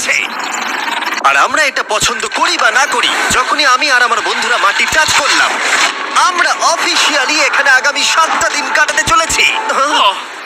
চলেছে। আর আমরা এটা পছন্দ করি বা না করি, যখনই আমি আর আমার বন্ধুরা মাটি টাচ করলাম, আমরা অফিসিয়ালি এখানে আগামী 7টা দিন কাটাতে চলেছি।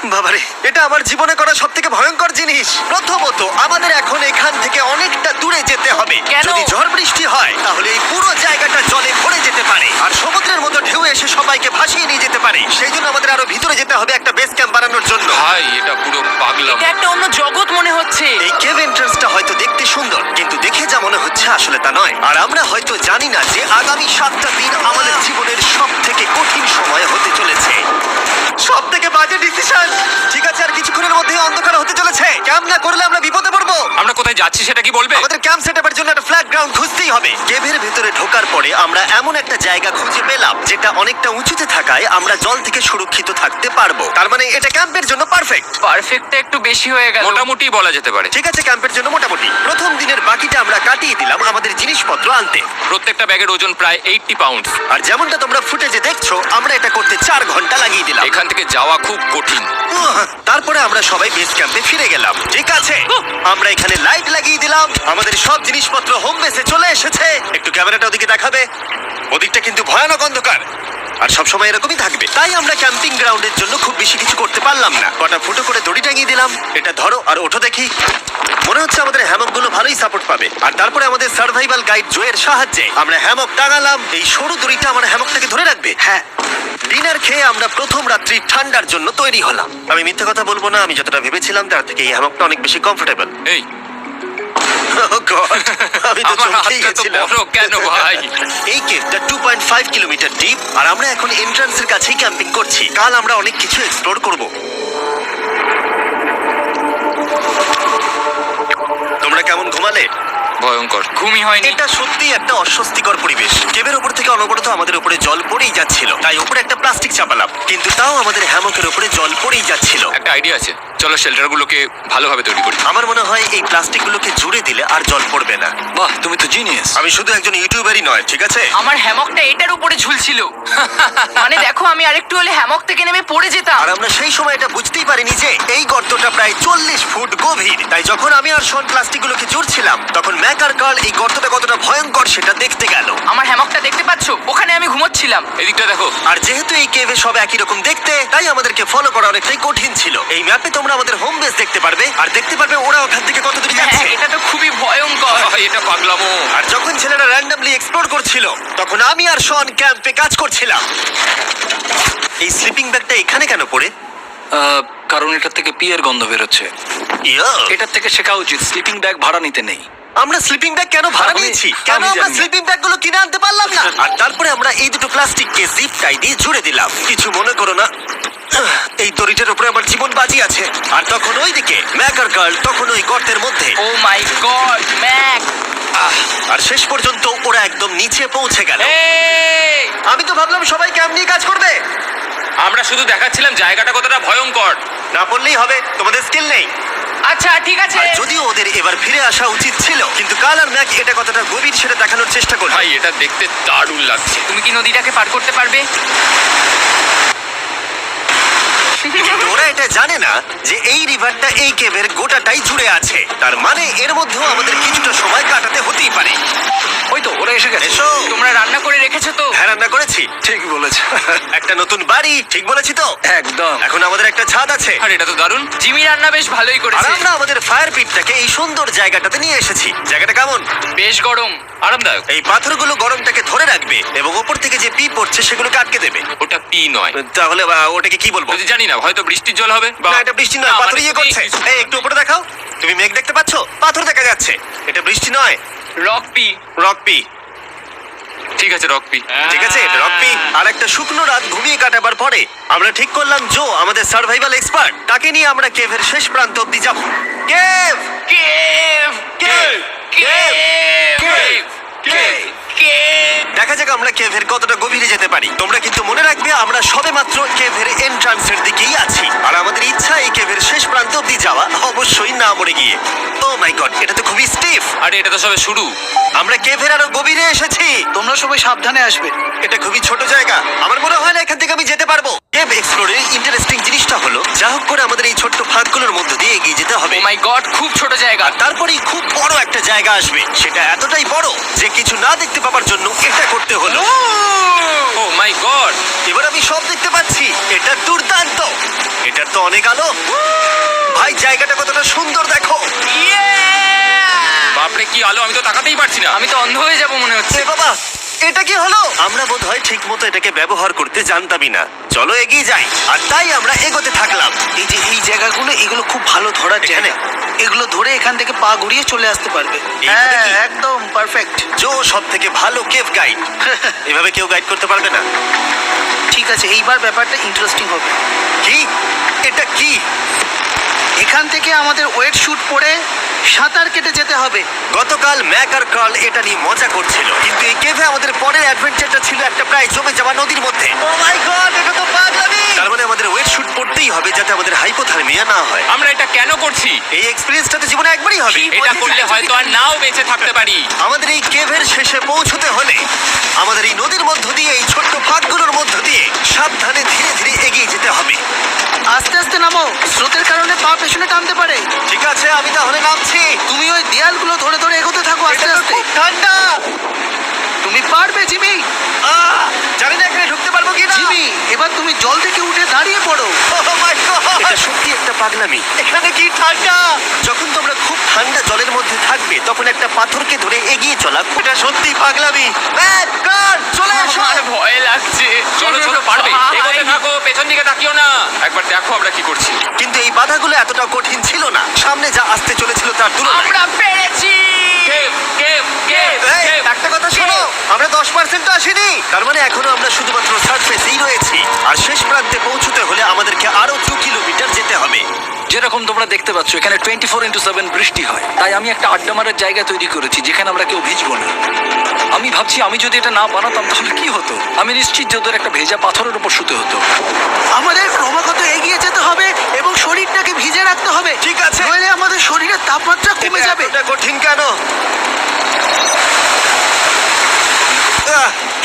বাবারে, এটা আমার জীবনে করা সব থেকে ভয়ঙ্কর জিনিস। প্রথমত, আমাদের এখন এখান থেকে অনেকটা দূরে যেতে হবে। কেন? যদি ঝড় বৃষ্টি হয় তাহলে এই পুরো জায়গাটা জলে ভরে যেতে পারে, আর সমুদ্রের মতো ঢেউ এসে সবাইকে ভাসিয়ে নিয়ে যেতে পারে। সেই জন্য আমাদের আরো ভিতরে যেতে হবে একটা বেস ক্যাম্প বানানোর জন্য। ভাই এটা পুরো পাগলাম। এটা একটা অন্য জগৎ মনে হচ্ছে। এই কেভ এন্ট্রান্সটা হয়তো দেখতে সুন্দর, কিন্তু দেখে যা মনে হচ্ছে আসলে তা নয়। আর আমরা হয়তো জানি না যে আগামী 7টা দিন আমাদের জীবনের সব থেকে কঠিন সময় হতে চলেছে। সব থেকে বাজে ডিসিশন। ঠিক আছে, আর কিছুক্ষণের মধ্যে অন্ধকার হতে চলেছে। ক্যাম্প না করলে আমরা বিপদে পড়বো। আমরা কোথায় যাচ্ছি সেটা কি বলবে? আমাদের ক্যাম্প সেটআপের জন্য একটা ফ্ল্যাট গ্রাউন্ড খুঁজতেই হবে। কেভের ভেতরে ঢোকার পরে আমরা এমন একটা জায়গা খুঁজে পেলাম যেটা অনেকটা উঁচুতে থাকায় আমরা জল থেকে সুরক্ষিত থাকতে পারবো। তার মানে এটা ক্যাম্পের জন্য পারফেক্ট। পারফেক্টটা একটু বেশি হয়ে গেল। মোটামুটি বলা যেতে পারে। ঠিক আছে, ক্যাম্পের জন্য মোটামুটি। প্রথম দিনের বাকিটা আমরা কাটিয়ে দিলাম আমাদের জিনিসপত্র আনতে। প্রত্যেকটা ব্যাগের ওজন প্রায় 80 পাউন্ড। আর যেমনটা তোমরা ফুটেজে দেখছো, আমরা এটা করতে 4 ঘন্টা লাগিয়ে দিলাম। এখান থেকে যাওয়া খুব কঠিন। তারপরে আমরা সবাই বেস ক্যাম্পে ফিরে গেলাম। ঠিক আছে, আমরা এখানে লাইট লাগিয়ে দিলাম। আমাদের সব জিনিসপত্র হোম বেসে চলে এসেছে। একটু ক্যামেরাটা ওদিকে দেখাবে? ওদিকটা কিন্তু ভয়ানক অন্ধকার, আর সবসময় এরকমই থাকবে। তাই আমরা ক্যাম্পিং গ্রাউন্ডের জন্য খুব বেশি কিছু করতে পারলাম না। কটা ফুটো করে দড়ি টাঙিয়ে দিলাম। এটা ধরো আর ওঠো দেখি। মনে হচ্ছে আমাদের হ্যামকগুলো ভালোই সাপোর্ট পাবে। আর তারপরে আমাদের সার্ভাইভাল গাইড জোয়ের সাহায্যে আমরা হ্যামক টাঙালাম। এই সরু দড়িটা আমার হ্যামকটাকে ধরে রাখবে। হ্যাঁ। ডিনার খেয়ে আমরা প্রথম রাত্রি ঠান্ডার জন্য তৈরি হলাম। আমি মিথ্যে কথা বলবো না, আমি যতটা ভেবেছিলাম তার থেকে এই হ্যামকটা অনেক বেশি কমফোর্টেবল। এই আমি তো আমার চমকেই হাতটা তো গেছিলাম। বড় কেন ভাই? এই কেভটা 2.5 কিলোমিটার ডিপ, আর আমরা এখন এন্ট্রান্সের কাছেই ক্যাম্পিং করছি। কাল আমরা অনেক কিছু এক্সপ্লোর করব। তোমরা কেমন ঘুমালে? ভয়ঙ্কর, ঘুমই হয়নি। এটা সত্যি একটা অস্বস্তিকর পরিবেশ। কেবের উপর থেকে অনবরত আমাদের উপরে জল পড়েই যাচ্ছিল, তাই উপরে একটা প্লাস্টিক চাপালাম, কিন্তু তাও আমাদের হ্যামকের উপরে জল পড়েই যাচ্ছিল। একটা আইডিয়া আছে, চলো শেল্টারগুলোকে ভালোভাবে তৈরি করি। আমার মনে হয় এই প্লাস্টিকগুলোকে জুড়ে দিলে আর জল পড়বে না। বাহ, তুমি তো জিনিয়াস। আমি শুধু একজন ইউটিউবারই নয়, ঠিক আছে? আমার হ্যামকটা এটার উপরে ঝুলছিল। মানে দেখো, আমি আরেকটু হলে হ্যামক থেকে নেমে পড়ে যেতাম। আর আমরা সেই সময় এটা বুঝতেই পারিনি যে এই গর্তটা প্রায় 40 ফুট গভীর। তাই যখন আমি আর শন প্লাস্টিকগুলোকে জুড়ছিলাম, তখন ম্যাক আর কার্ল এই গর্তটা কতটা ভয়ঙ্কর সেটা দেখতে গেল। আমার হ্যামকটা দেখতে পাচ্ছো? ওখানে আমি ঘুমোচ্ছিলাম। এদিকটা দেখো। আর যেহেতু এই কেভে সব একই রকম দেখতে, তাই আমাদেরকে ফলো করা অনেকটাই কঠিন ছিল। এই ম্যাপে তোমরা আমাদের হোম বেস দেখতে পারবে, আর দেখতে পারবে ওরা ওখান থেকে কত দূর যাচ্ছে। হ্যাঁ, এটা তো খুবই ভয়ঙ্কর। ভাই, এটা পাগলামো। আর যখন ছেলেরা র্যান্ডমলি এক্সপ্লোর করছিল, তখন আমি আর শন ক্যাম্পে কাজ করছিলাম। এই স্লিপিং ব্যাগটা এখানে কেন পড়ে? কারণ এটার থেকে পিয়ের গন্ধ বেরোচ্ছে। ইয়া, এটার থেকে শেখা উচিত স্লিপিং ব্যাগ ভাড়া নিতে নেই। আমরা স্লিপিং ব্যাগ কেন ভাড়া আমি- নিয়েছি? কেন আমি আমরা জানি না। স্লিপিং ব্যাগ গুলো কিনে আনতে পারলাম না? আর তারপরে আমরা এই দুটো প্লাস্টিককে জিপ টাই দিয়ে জুড়ে দিলাম। কিছু মনে করো না, এই দড়িটার উপরে আমার জীবন বাজি আছে। আর তখন ওইদিকে ম্যাক আর গার্ল তখন ওই গর্তের মধ্যে। ও মাই গড, ম্যাক! আর শেষ পর্যন্ত ওরা একদম নিচে পৌঁছে গেল। এই, আমি তো ভাবলাম সবাই ক্যাম্প নিয়ে কাজ করবে। আমরা শুধু দেখাচ্ছিলাম জায়গাটা কতটা ভয়ঙ্কর। না বললেই হবে, তোমাদের স্কিল নেই। আচ্ছা, ঠিক আছে। আর যদিও ওদের এবার ফিরে আসা উচিত ছিল, কিন্তু কাল আর ম্যাক এটা কতটা গভীর সেটা দেখানোর চেষ্টা করলো। ভাই, এটা দেখতে দারুণ লাগছে। তুমি কি নদীটাকে পার করতে পারবে? কিন্তু ওরা এটা জানে না যে এই রিভারটা এই কেভের গোটাটাই জুড়ে আছে। তার মানে এর মধ্যেও আমাদের কিছুটা সময় কাটাতে হতেই পারে। ওই তো ওরা এসে গেছে। এসো। তোমরা রান্না করে রেখেছো তো? হ্যাঁ, রান্না করেছি। ঠিক বলেছ। একটা নতুন বাড়ি, ঠিক বলেছি তো? একদম। এখন আমাদের একটা ছাদ আছে। আর এটা তো দারুণ। জিমি রান্না বেশ ভালোই আর করেছে। আমরা আমাদের ফায়ার পিটটাকে এই সুন্দর জায়গাটাতে নিয়ে এসেছি। জায়গাটা কেমন? বেশ গরম। আরামদায়ক। এই পাথরগুলো গরমটাকে ধরে রাখবে এবং ওপর থেকে যে পি পড়ছে সেগুলোকে আটকে দেবে। ওটা পি নয়। তাহলে ওটাকে কি বলবো? যদি জানি না, হয়তো বৃষ্টির জল হবে বা না, এটা বৃষ্টি নয়, না, পাথর মানে ইয়ে করছে। কিছু- এই একটু উপরে দেখাও। তুমি মেঘ দেখতে পাচ্ছো? পাথর দেখা যাচ্ছে। এটা বৃষ্টি নয়, রক পি। Rock P. ঠিক আছে, রক পি। ঠিক আছে, এটা রক পি। আর একটা শুকনো রাত ঘুমিয়ে কাটাবার পরে আমরা ঠিক করলাম জো আমাদের সার্ভাইভাল এক্সপার্ট, তাকে নিয়ে আমরা কেভের শেষ প্রান্ত অব্দি যাব। Cave, cave! Cave, cave, cave! Cave. দেখা যাক আমরা কেভের কতটা গভীরে যেতে পারি। তোমরা কিন্তু মনে রাখবে আমরা সবেমাত্র কেভের এন্ট্রান্সের দিকেই আছি, আর আমাদের ইচ্ছা এই কেভের শেষ প্রান্ত অব্দি যাওয়া, অবশ্যই না মরে গিয়ে। ও মাই গড, এটা তো খুবই স্টিফ। আরে এটা তো সবে শুরু। আমরা কেভের আরো গভীরে এসেছি। তোমরা সবাই সাবধানে আসবে। এটা খুবই ছোট জায়গা, আমার মনে হয় না এখান থেকে আমি যেতে পারবো। কেভ এক্সপ্লোরের ইন্টারেস্টিং জিনিসটা হলো, যা হোক টুক করে আমাদের এই ছোট্ট ফাঁকগুলোর মধ্য দিয়ে এগিয়ে যেতে হবে ও মাই গড, খুব ছোট জায়গা। আর তারপরেই খুব বড় একটা জায়গা আসবে, সেটা এতটাই বড় যে কিছু না দেখতে পাওয়ার জন্য এটা করতে হলো। ও মাই গড! এবার আমি সব দেখতে পাচ্ছি, এটা দুর্দান্ত। এটার তো অনেক আলো। ভাই জায়গাটা কতটা সুন্দর দেখো। বাপরে কি আলো, আমি তো তাকাতেই পারছি না। আমি তো অন্ধ হয়ে যাব মনে হচ্ছে। এ বাবা, এটা কি হলো? আমরা বোধহয় ঠিক মতো এটাকে ব্যবহার করতে জানতামই না। চলো এগিয়ে যাই। আর তাই আমরা এগোতে থাকলাম। এই যে এই জায়গাগুলো, এগুলো খুব ভালো ধরার এখানে? জায়গা। এগুলো ধরে এখান থেকে পা ঘুরিয়ে চলে আসতে পারবে। এইখানে কি? একদম পারফেক্ট। জো সব থেকে ভালো কেভ গাইড। এভাবে কেউ গাইড করতে পারবে না। ঠিক আছে, এইবার ব্যাপারটা ইন্টারেস্টিং হবে। কি? এটা কি? এখান থেকে আমাদের ওয়েট শুট পরে সাঁতার কেটে যেতে হবে। গতকাল ম্যাক আর কার্ল এটা নিয়ে মজা করছিল, কিন্তু এই কেভে আমাদের পরের অ্যাডভেঞ্চারটা ছিল একটা প্রায় জমে যাওয়া নদীর মধ্যে। ও মাই গড, এটা তো পাগলামি! তার মানে আমাদের ওয়েট শুট পড়তেই হবে যাতে আমাদের হাইপোথার্মিয়া না হয়। আমরা এটা কেন করছি? এই এক্সপেরিয়েন্সটা তো জীবনে একবারই হবে। এটা করলে হয়তো আর নাও বেঁচে থাকতে পারি। আমাদের এই কেভের শেষে পৌঁছতে হলে আমাদের এই নদীর মধ্য দিয়ে, এই ছোট্ট ফাঁকগুলোর মধ্য দিয়ে সাবধানে ধীরে ধীরে এগিয়ে যেতে হবে। আস্তে আস্তে নামো, স্রোতের কারণে পা পেছনে টানতে পারে। ঠিক আছে, আমি তাহলে নামছি। তুমি ওই দেয়ালগুলো ধরে ধরে এগোতে থাকো আস্তে এটা তো আস্তে। খুব ঠান্ডা। তুমি পারবে জিমি। জানি না এখানে ঢুকতে পারবো কি না। জিমি, এবার তুমি জল থেকে উঠে দাঁড়িয়ে পড়ো। এটা সত্যি একটা পাগলামি। এখানে কি ঠান্ডা! যখন তোমরা খুব ঠান্ডা জলের মধ্যে থাকবে তখন একটা পাথরকে ধরে এগিয়ে চলা, এটা সত্যি পাগলামি। ম্যাক, কার্ল, চলে এসো। আমার ভয় লাগছে। চলো চলো, পারবে। ভাই। এগোতে থাকো, পেছন দিকে তাকিও না। একবার দেখো আমরা কি করছি। কিন্তু এই বাধাগুলো এতটা কঠিন ছিল না সামনে যা আসতে চলেছিল তার তুলনায়। আমরা পেরেছি। কেভ, কেভ, কেভ, এই, কেভ। একটা কথা শোনো, আমরা 10% আসিনি। তার মানে এখনো আমরা শুধুমাত্র সার্ফেসেই রয়েছি, আর শেষ প্রান্তে পৌঁছতে হলে আমাদেরকে আরো 2 কিলোমিটার যেতে হবে। যেরকম তোমরা দেখতে পাচ্ছ এখানে 24/7 বৃষ্টি হয়, তাই আমি একটা আড্ডা মারার জায়গা তৈরি করেছি যেখানে আমরা কেউ ভিজবো না। আমি ভাবছি আমি যদি এটা না বানাতাম তাহলে কি হতো। আমি নিশ্চিত যে ওদের একটা ভেজা পাথরের উপর শুতে হতো। আমাদের ক্রমাগত এগিয়ে যেতে হবে এবং শরীরটাকে ভিজে রাখতে হবে। ঠিক আছে। নইলে আমাদের শরীরের তাপমাত্রা কমে এটা যাবে। এতটা কঠিন কেন?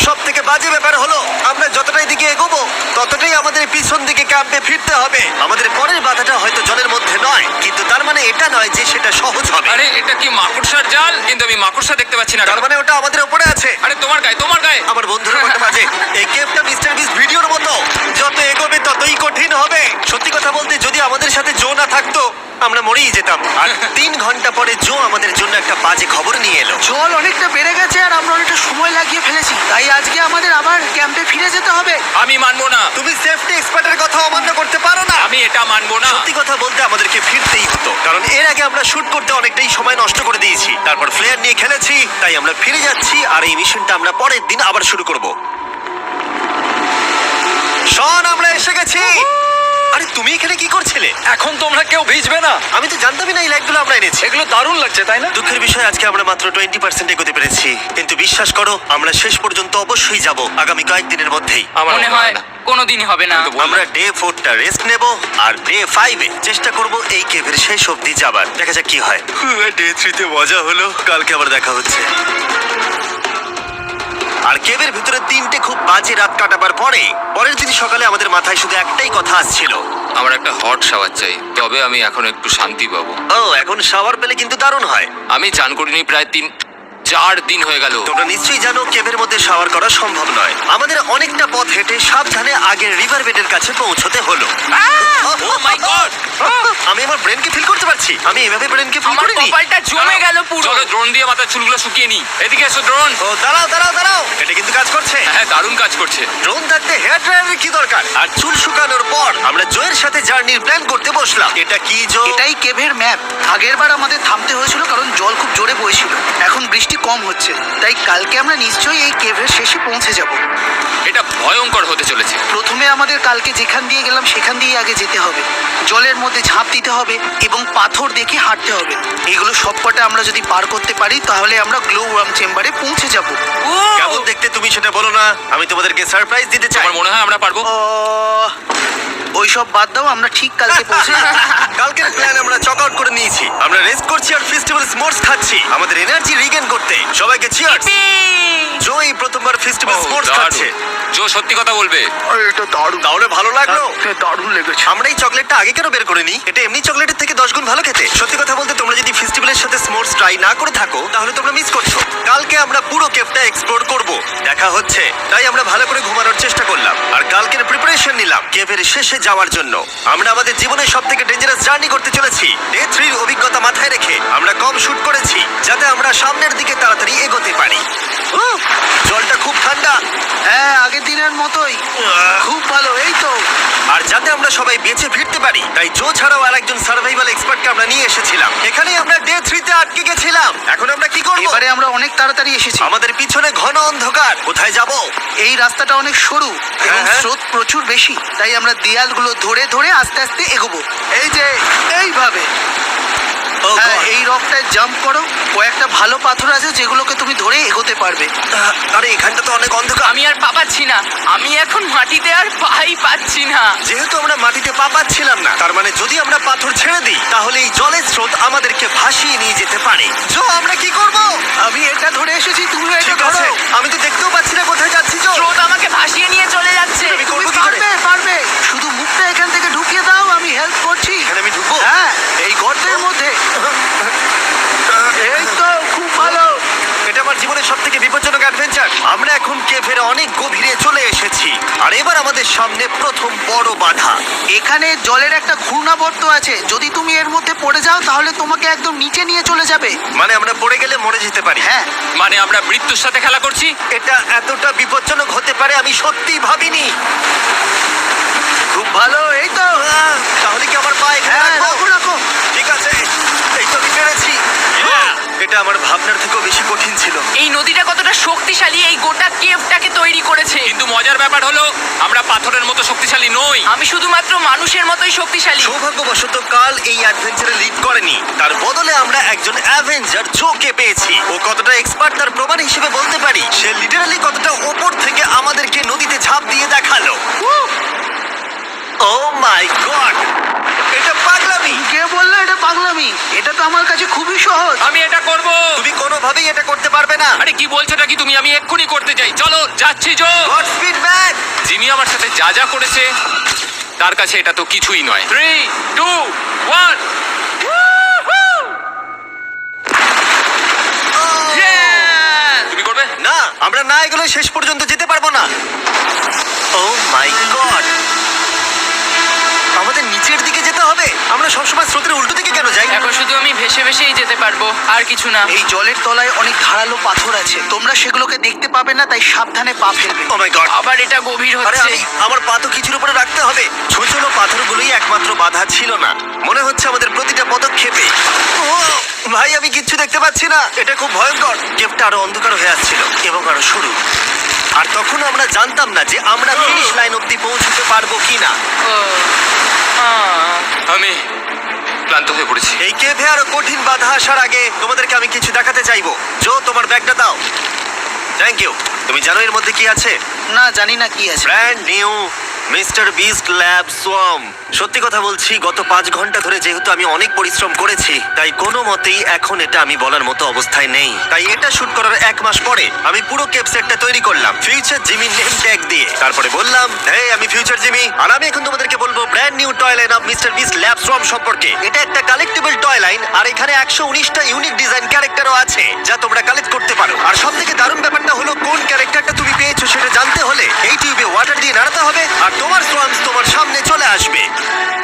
সব থেকে বাজে ব্যাপার হলো আমরা যতটাই দিকে এগোবো ততটাই আমাদের পিছন দিকে ক্যাম্পে ফিরতে হবে। আমাদের পরের বাধাটা হয়তো জলের মধ্যে নয়, কিন্তু তার মানে এটা নয় যে সেটা সহজ হবে। আরে এটা কি মাকড়সার জাল? কিন্তু আমি মাকড়সা দেখতে পাচ্ছি না। তার মানে ওটা আমাদের উপরে আছে। আরে তোমার গায়ে, তোমার গায়ে। আমার বন্ধুরা বলতে বাজে, এই কেভটা মিস্টার বিস ভিডিওর মতো, যত এগোবে ততই কঠিন হবে। সত্যি কথা বলতে যদি আমাদের সাথে জো না থাকতো আমরা মরেই যেতাম। আর 3 ঘন্টা পরে জো আমাদের জন্য একটা বাজে খবর নিয়ে এলো। জল অনেকটা বেড়ে গেছে আর আমরা অনেকটা সময় লাগিয়ে ফেলেছি, তাই আজকে আমাদের আবার ক্যাম্পে ফিরে যেতে হবে। আমি মানবো না। তুমি সেফটি এক্সপার্টের কথা অমান্য করতে পারো না। আমি এটা মানবো না। সত্যি কথা বলতে আমাদেরকে ফিরতেই হতো, কারণ এর আগে আমরা শুট করতে অনেকটাই সময় নষ্ট করে দিয়েছি। তারপর ফ্লেয়ার নিয়ে খেলেছি, তাই আমরা ফিরে যাচ্ছি আর এই মিশনটা আমরা পরের দিন আবার শুরু করব। শন, আমরা এসে গেছি। আরে তুমি এখানে কি করছিলে? এখন তোমরা কেউ ভিজবে না। আমি তো জানতামই না এই লাইটগুলো আমরা এনেছি। এগুলো দারুণ লাগছে তাই না? দুঃখের বিষয় আজকে আমরা মাত্র 20% এগোতে পেরেছি, কিন্তু বিশ্বাস করো আমরা শেষ পর্যন্ত অবশ্যই যাব আগামী কয়েকদিনের মধ্যেই। আমার মনে হয় কোনোদিনই হবে না। আমি তো বললাম। আমরা ডে 4টা রেস্ট নেব আর ডে 5-এ চেষ্টা করব এই কেভের শেষ অবধি যাবার। দেখা যাক কি হয়। ডে 3-তে মজা হলো, কালকে আবার দেখা হচ্ছে। আর কেভের ভিতরে 3টে খুব বাজে রাত কাটাবার পরে পরের দিন সকালে আমাদের মাথায় শুধু একটাই কথা আসছিল, আমার একটা হট শাওয়ার চাই, তবে আমি এখন একটু শান্তি পাবো। ও এখন শাওয়ার পেলে কিন্তু দারুণ হয়। আমি চান করিনি প্রায় 3-4 দিন হয়ে গেল। তোমরা নিশ্চয়ই জানো কেভের মধ্যে শাওয়ার করা সম্ভব নয়। আমাদের অনেকটা পথ হেঁটে সাবধানে আগের রিভার বেডের কাছে পৌঁছতে হলো। ও মাই গড! আমি আমার ব্রেনকে ফিল করতে পারছি। আমি এভাবে ব্রেনকে ফিল আমার করিনি। কপালটা জমে গেল পুরো। চলো ড্রোন দিয়ে মাথার চুলগুলো শুকিয়ে নি। এদিকে এসো ড্রোন। ও দাঁড়াও দাঁড়াও দাঁড়াও, এটা কিন্তু কাজ করছে। হ্যাঁ, দারুণ কাজ করছে। ড্রোন থাকতে হেয়ার ড্রায়ারের কি দরকার? আর চুল শুকানোর পর আমরা জয়ের সাথে জার্নির প্ল্যান করতে বসলাম। এটা কি জো? এটাই কেভের ম্যাপ। আগেরবার আমাদের থামতে হয়েছিল কারণ জল খুব জোরে বইছিল। এখন বৃষ্টি কম হচ্ছে, তাই কালকে আমরা নিশ্চয়ই এই কেভের শেষে পৌঁছে যাব। এটা ভয়ঙ্কর হতে চলেছে। প্রথমে আমাদের কালকে যেখান দিয়ে গেলাম সেখান দিয়ে আগে যেতে হবে। জলের মধ্যে ঝাঁপ দিতে হবে এবং পাথর দেখে হাঁটতে হবে। এগুলো সবকটা আমরা যদি পার করতে পারি তাহলে আমরা গ্লো ওয়ার্ম চেম্বারে পৌঁছে যাব। কেমন দেখতে তুমি সেটা বলো না, আমি তোমাদেরকে সারপ্রাইজ দিতে চাই। আমার মনে হয় আমরা পারবো। ওইসব বাদ দাও, আমরা ঠিক কালকে পৌঁছে যাবো। কালকের প্ল্যান আমরা চক আউট করে নিয়েছি। আমরা রেস্ট করছি আর ফেস্টিভ্যাল স্মোর্টস খাচ্ছি আমাদের এনার্জি রিগেন করতে। সবাইকে চিয়ার্স। জো এই প্রথমবার ফেস্টিভ্যাল স্মোর্টস খাচ্ছে। জো সত্যি কথা বলবে। এটা দারুণ, তাহলে ভালো লাগলো? দারুণ লেগেছে। আমরা এই চকলেটটা আগে কেন বের করিনি? এটা এমনি চকলেটের থেকে 10 গুণ ভালো খেতে। সত্যি কথা বলতে তোমরা যদি ফেস্টিভ্যালের সাথে স্মোর্টস ট্রাই না করে থাকো তাহলে তোমরা মিস করছো। কালকে আমরা পুরো কেভটা এক্সপ্লোর করব। দেখা হচ্ছে। তাই আমরা ভালো করে ঘুমানোর চেষ্টা করলাম আর কালকের প্রিপারেশন নিলাম কেভের শেষে যাওয়ার জন্য। আমরা আমাদের জীবনের সবথেকে ডেঞ্জারাস জার্নি করতে চলেছি। ডে 3 এর অভিজ্ঞতা মাথায় রেখে আমরা কম শুট করেছি যাতে আমরা সামনের দিকে তাড়াতাড়ি এগোতে পারি। উহ, জলটা খুব ঠান্ডা। হ্যাঁ, আগের দিনের মতোই খুব ভালো। এই তো আর যাতে আমরা সবাই বেঁচে ফিরতে পারি তাই জো ছাড়াও আরেকজন সার্ভাইভাল এক্সপার্টকে আমরা নিয়ে এসেছিলাম। এখানেই আমরা ডে 3 তে আটকে গেছিলাম। এখন আমরা কি করব? এবারে আমরা অনেক তাড়াতাড়ি এসেছি। আমাদের পিছনে ঘন অন্ধকার। কোথায় যাব? এই রাস্তাটা অনেক সরু এবং হ্যাঁ। স্রোত প্রচুর বেশি, তাই আমরা দেয়ালগুলো ধরে ধরে আস্তে আস্তে এগোবো। এই যে এইভাবে। ও হ্যাঁ, God! এই রকটায় জাম্প করো। কয়েকটা ভালো পাথর আছে যেগুলোকে তুমি ধরে এগোতে পারবে। আরে এখানটা তো অনেক অন্ধকার। আমি আর পা পাচ্ছি না। আমি এখন মাটিতে আর পাই পাচ্ছি না। যেহেতু আমরা মাটিতে পা পাচ্ছিলাম না তার মানে যদি আমরা পাথর ছেড়ে দিই তাহলে এই জলের স্রোত আমাদেরকে ভাসিয়ে নিয়ে যেতে পারে। জো আমরা কি করব? আমি এটা ধরে এসেছি, তুমি এটা ঠিক ধরো। আছে, আমি তো দেখতেও পাচ্ছি না কোথায় যাচ্ছি। জো স্রোত আমাকে ভাসিয়ে নিয়ে চলে যাচ্ছে। আমি তুমি করবো কি করে? পারবে, পারবে। শুধু মুখটা এখান থেকে ঢুকিয়ে দাও, আমি হেল্প করছি। এখানে আমি ঢুকবো? হ্যাঁ, এই গর্তের মধ্যে। এই তো খুব ভালো। এটা আমার জীবনের সব থেকে বিপজ্জনক অ্যাডভেঞ্চার। আমরা এখন কেভের অনেক গভীরে চলে এসেছি আর এবার আমাদের সামনে প্রথম বড় বাধা। এখানে জলের একটা ঘূর্ণাবর্ত আছে, যদি তুমি এর মধ্যে পড়ে যাও তাহলে তোমাকে একদম নিচে নিয়ে চলে যাবে। মানে আমরা পড়ে গেলে মরে যেতে পারি। হ্যাঁ, মানে আমরা মৃত্যুর সাথে খেলা করছি। এটা এতটা বিপজ্জনক হতে পারে আমি সত্যিই ভাবিনি। খুব ভালো। এই তো। তাহলে কি আমার পা এখানে হ্যাঁ, রাখবো? রাখো রাখো। ঠিক আছে, এই তো আমি পেরেছি। এটা আমার ভাবনার থেকেও বেশি কঠিন ছিল। এই নদীটা কতটা শক্তিশালী এই গোটা কেভটাকে তৈরি করেছে। কিন্তু মজার ব্যাপার হলো আমরা পাথরের মতো শক্তিশালী নই। আমি শুধুমাত্র মানুষের মতোই শক্তিশালী। সৌভাগ্যবশত কাল এই অ্যাডভেঞ্চারে লিড করেনি। তার বদলে আমরা একজন অ্যাভেঞ্জার জোকে পেয়েছি। ও কতটা এক্সপার্ট তার প্রমাণ হিসেবে বলতে পারি। সে লিটারালি কতটা ওপর থেকে আমাদেরকে নদীতে ঝাঁপ দিয়ে দেখালো। ও মাই গড, এটা পাগলামি। কে বললো এটা পাগলামি? এটা তো আমার কাছে খুবই সহজ। আমি এটা করব। তুমি কোনোভাবেই এটা করতে পারবে না। আরে কি বলছোটা কি তুমি? আমি এক্ষুনি করতে চাই। চলো যাচ্ছি Joe. God speed man. Jimmy আমার সাথে যা যা করেছে তার কাছে এটা তো কিছুই নয়। 3, 2, 1। তুমি করবে? না, আমরা না এগুলো শেষ পর্যন্ত যেতে পারবো না। ও মাই গড, আমাদের নিচের দিকে যেতে হবে। আমরা সবসময় স্রোতের উল্টো দিকে কেন যাই? এখন শুধু আমি ভেসে ভেসেই যেতে পারবো, আর কিছু না। এই জলের তলায় অনেক ধারালো পাথর আছে, তোমরা সেগুলোকে দেখতে পাবে না, তাই সাবধানে পা ফেলবে। ও মাই গড, আবার এটা গভীর আরে হচ্ছে। আমার পা তো কিছুর উপরে রাখতে হবে। ছোট ছোট পাথরগুলোই একমাত্র বাধা ছিল না। মনে হচ্ছে আমাদের প্রতিটা পদক্ষেপে। ও ভাই, আমি কিচ্ছু দেখতে পাচ্ছি না। এটা খুব ভয়ঙ্কর। কেভটা আরো অন্ধকার হয়ে আসছিল এবং আরো সরু। আর তখন আমরা জানতাম না যে আমরা ফিনিশ লাইন অব্দি পৌঁছতে পারবো কিনা। ও, আহ। আমি ক্লান্ত হয়ে পড়েছি। এই কেভে আরো কঠিন বাধা আসার আগে তোমাদেরকে আমি কিছু দেখাতে চাইবো। জো, তোমার ব্যাগটা দাও। Thank you. তুমি জানো এর মধ্যে কি আছে? না, জানি না কি আছে। Brand new mister beast lab swamp. সত্যি কথা বলছি, গত 5 ঘন্টা ধরে যেহেতু আমি অনেক পরিশ্রম করেছি তাই কোনো মতেই এখন এটা আমি বলার মতো অবস্থায় নেই। তাই এটা শুট করার 1 মাস পরে আমি পুরো কেপ সেটটা তৈরি করলাম ফিউচার জিমি নেম ট্যাগ দিয়ে। তারপরে বললাম, হ্যাঁ আমি ফিউচার জিমি, আর আমি এখন তোমাদেরকে বলবো brand new toy line of mister beast lab swamp সম্পর্কে। এটা একটা কালেক্টেবল টয় লাইন আর এখানে 119টা ইউনিক ডিজাইন ক্যারেক্টারও আছে যা তোমরা কালেক্ট করতে পারো। আর সবথেকে দারুণ ব্যাপারটা হলো কোন ক্যারেক্টারটা তুমি পেয়েছো সেটা জানতে হলে এই টিউবে ওয়াটার দিয়ে নাড়াতে হবে আর তোমার সোয়ামস তোমার সামনে চলে আসবে।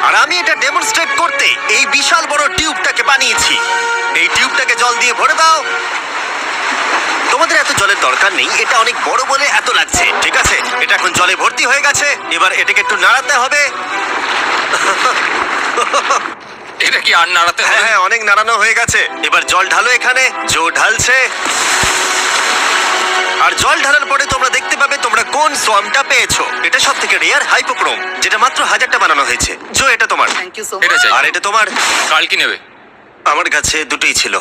আর আমি এটা ডেমনস্ট্রেট করতে এই বিশাল বড় টিউবটাকে বানিয়েছি। এই টিউবটাকে জল দিয়ে ভরে দাও। তোমাদের এত জলের দরকার নেই, এটা অনেক বড় বলে এত লাগছে। ঠিক আছে, এটা এখন জলে ভর্তি হয়ে গেছে। এবার এটাকে একটু নাড়াতে হবে। এটা কি আর নাড়াতে হ্যাঁ হবে? হ্যাঁ, অনেক নাড়ানো হয়ে গেছে। এবার জল ঢালো এখানে। জো ঢালছে। আর জল ঢালার পরে তোমরা দেখতে পাবে তোমরা কোন সোয়ামটা পেয়েছো। এটা সব থেকে রেয়ার হাইপোক্রোম, যেটা মাত্র 1000টা বানানো হয়েছে। জো, এটা তোমার। থ্যাংক ইউ সো এটা মাচ। চাই। আর এটা তোমার। কাল কি নেবে? আমার কাছে দুটোই ছিল।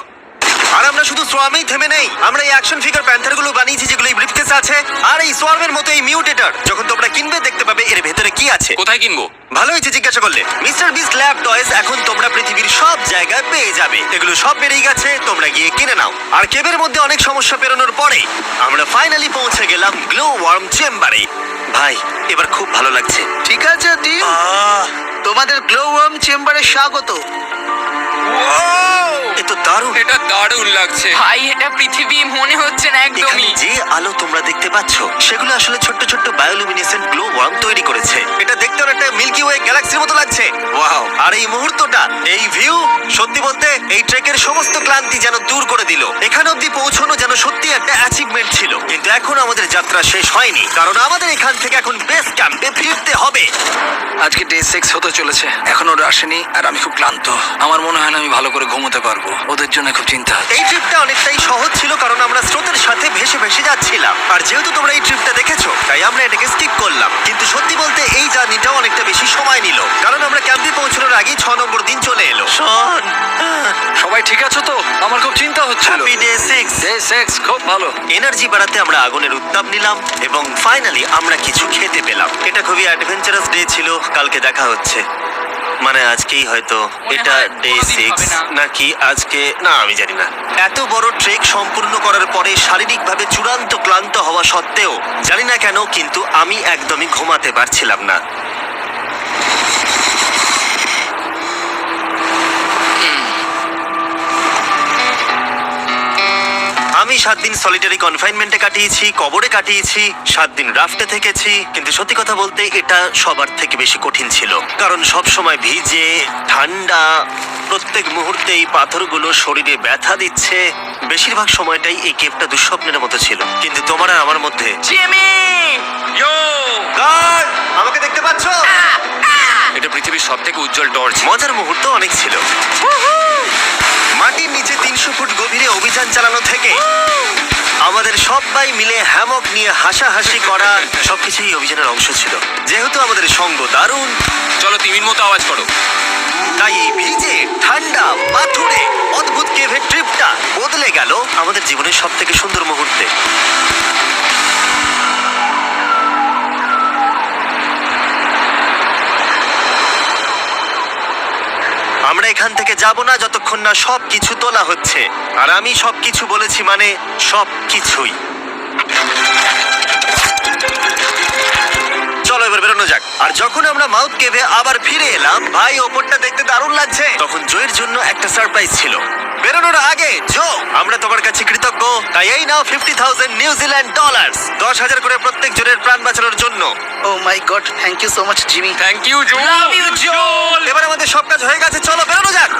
আর আমরা শুধু সোয়ামেই থেমে নেই, আমরা এই অ্যাকশন ফিগার প্যান্থার গুলো বানিয়েছি যেগুলো এই ব্রিফকেসে আছে, আর এই সোয়ার্মের মতো এই মিউটেটর। যখন তোমরা কিনবে দেখতে পাবে এর ভেতরে কি আছে। কোথায় কিনবো? ভালো হয়েছে জিজ্ঞাসা করলে। মিস্টার বিস্ট ল্যাব টয়েস এখন তোমরা পৃথিবীর সব জায়গায় পেয়ে যাবে। এগুলো সব বেরিয়ে গেছে, তোমরা গিয়ে কিনে নাও। আর কেবের মধ্যে অনেক সমস্যা পেরোনোর পরে আমরা ফাইনালি পৌঁছে গেলাম গ্লো ওয়ার্ম চেম্বারে। ভাই এবার খুব ভালো লাগছে। ঠিক আছে টিম, আহ, তোমাদের গ্লো ওয়ার্ম চেম্বারে স্বাগত। এ তো দারুণ। এটা দারুণ লাগছে। ভাই এটা পৃথিবী মনে হচ্ছে না এখানে একদমই। যে আলো তোমরা দেখতে পাচ্ছ সেগুলো আসলে ছোট্ট ছোট্ট বায়োলুমিনেসেন্ট গ্লো ওয়ার্ম তৈরি করেছে। এটা দেখতে অনেকটা মিল্কি ওয়ে গ্যালাক্সির মতো লাগছে। ওয়াও! আর এই মুহূর্তটা, এই ভিউ, সত্যি বলতে এই ট্রেকের সমস্ত ক্লান্তি যেন দূর করে দিল। এখানে অবধি পৌঁছানো যেন সত্যি একটা অ্যাচিভমেন্ট ছিল। কিন্তু এখন আমাদের যাত্রা শেষ হয়নি, কারণ আমাদের এখান থেকে এখন বেস ক্যাম্পে ফিরতে হবে। আজকে ডে 6 হতে চলেছে, এখন ওরা আসেনি আর আমি খুব ক্লান্ত। আমার মনে হয় না আমি ভালো করে ঘুমোতে পারবো, ওদের জন্য খুব চিন্তা হচ্ছে। এই ট্রিপটা অনেকটাই সহজ ছিল কারণ আমরা স্রোতের সাথে ভেসে ভেসে যাচ্ছিলাম। আর যেহেতু তোমরা এই ট্রিপটা দেখেছো তাই আমরা এটাকে স্কিপ করলাম। কিন্তু সত্যি বলতে এই জার্নিটাও অনেকটা বেশি সময় নিল, কারণ আমরা ক্যাম্পে পৌঁছানোর আগেই 6 নম্বর দিন চলে এলো। শোন, সবাই ঠিক আছে তো? আমার খুব চিন্তা হচ্ছিল। Happy day 6। ডে 6 খুব ভালো। এনার্জি বাড়াতে আমরা আগুনের উত্তাপ নিলাম এবং ফাইনালি আমরা কিছু খেতে পেলাম। এটা খুবই অ্যাডভেঞ্চারাস ডে ছিল। কালকে দেখা হচ্ছে, মানে আজকেই হয়তো। মনে এটা হয় ডে কোনোদিন 6 হবে না। নাকি আজকে, না আমি জানি না। এত বড় ট্রেক সম্পূর্ণ করার পরে শারীরিকভাবে চূড়ান্ত ক্লান্ত হওয়া সত্ত্বেও জানি না কেন কিন্তু আমি একদমই ঘুমাতে পারছিলাম না। আমি 7 দিন সলিটারি কনফাইনমেন্টে কাটিয়েছি, কবরে কাটিয়েছি, 7 দিন রাফটে থেকেছি। কিন্তু সত্যি কথা বলতে এটা সবার থেকে বেশি কঠিন ছিল, কারণ সব সময় ভিজে, ঠান্ডা, প্রত্যেক মুহূর্তে এই পাথরগুলো শরীরে ব্যথা দিচ্ছে। বেশিরভাগ সময়টাই এই কেপটা দুঃস্বপ্নের মতো ছিল। কিন্তু তোমার আর আমার মধ্যে জিমি! গার্ড, আমাকে দেখতে পাচ্ছ? এটা পৃথিবীর সবথেকে উজ্জ্বল টর্চ। মজার মুহূর্ত অনেক ছিল। মাটির নিচে 300 ফুট গভীরে অভিযান চালানো থেকে আমাদের সবাই মিলে হ্যামক নিয়ে হাসাহাসি করা সবকিছুই অভিযানের অংশ ছিল। যেহেতু আমাদের সঙ্গ দারুণ, চলো তিমির মতো আওয়াজ করো। তাই এই ভিজে, ঠান্ডা, পাথুরে অদ্ভুত কেভের ট্রিপটা বদলে গেল আমাদের জীবনের সব থেকে সুন্দর মুহূর্তে। আমরা এখান থেকে যাব না যতক্ষণ না সবকিছু তোলা হচ্ছে। আর আমি সবকিছু বলেছি মানে সবকিছুই। চলো এবার বেরোনো যাক। আর যখন আমরা মাউথ কেভে আবার ফিরে এলাম, ভাই ওপরটা দেখতে দারুণ লাগছে। তখন জয়ের জন্য একটা সারপ্রাইজ ছিল। বেরোনোর আগে জো, আমরা তোমার কাছে কৃতজ্ঞ। তাই এই নাও 50,000 নিউজিল্যান্ড ডলার, 10,000 করে প্রত্যেক জনের প্রাণ বাঁচানোর জন্য। Oh my god, thank you so much Jimmy. Thank you Joe. Love you, Joel! এবার আমাদের সব কাজ হয়ে গেছে, চলো বেরোনো যাক।